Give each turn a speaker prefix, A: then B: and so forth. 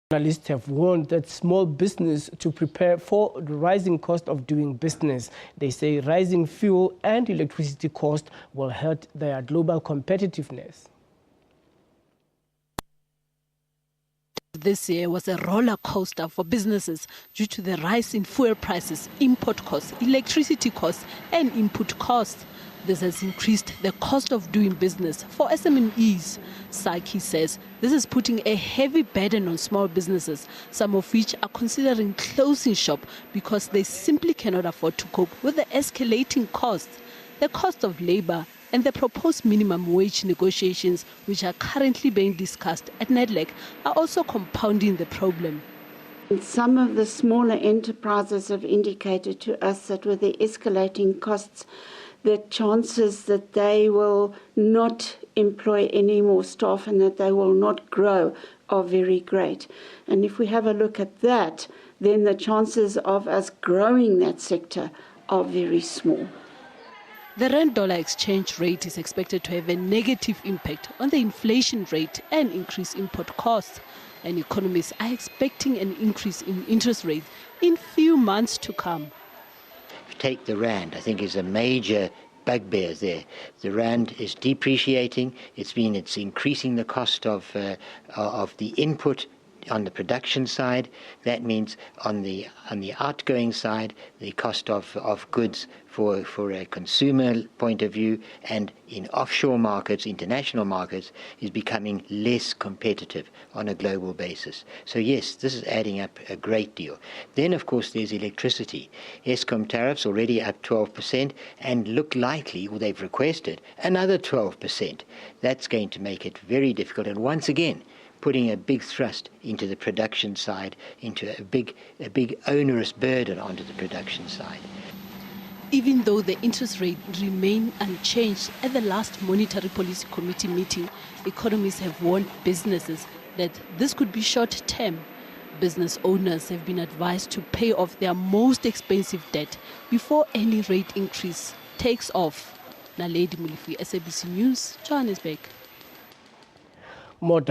A: Analysts have warned that small business to prepare for the rising cost of doing business. They say rising fuel and electricity costs will hurt their global competitiveness.
B: This year was a roller coaster for businesses due to the rise in fuel prices, import costs, electricity costs and input costs. This has increased the cost of doing business for SMEs. SABC says this is putting a heavy burden on small businesses, some of which are considering closing shop because they simply cannot afford to cope with the escalating costs, the cost of labor and the proposed minimum wage negotiations, which are currently being discussed at NEDLAC, are also compounding the problem.
C: Some of the smaller enterprises have indicated to us that with the escalating costs, the chances that they will not employ any more staff and that they will not grow are very great. And if we have a look at that, then the chances of us growing that sector are very small.
B: The rand-dollar exchange rate is expected to have a negative impact on the inflation rate and increase import costs. And economists are expecting an increase in interest rates in few months to come.
D: Take the rand, I think is a major bugbear there. The rand is depreciating. It's increasing the cost of the input on the production side. That means on the outgoing side, the cost of goods for a consumer point of view and in offshore markets, international markets, is becoming less competitive on a global basis. So yes, this is adding up a great deal. Then of course there's electricity. Eskom tariffs already up 12% and look likely, or they've requested, another 12%. That's going to make it very difficult, and once again putting a big thrust into the production side, into a big onerous burden onto the production side.
B: Even though the interest rate remained unchanged at the last Monetary Policy Committee meeting, economists have warned businesses that this could be short-term. Business owners have been advised to pay off their most expensive debt before any rate increase takes off. Naledi Mulifi, SABC News, Johannesburg.
A: More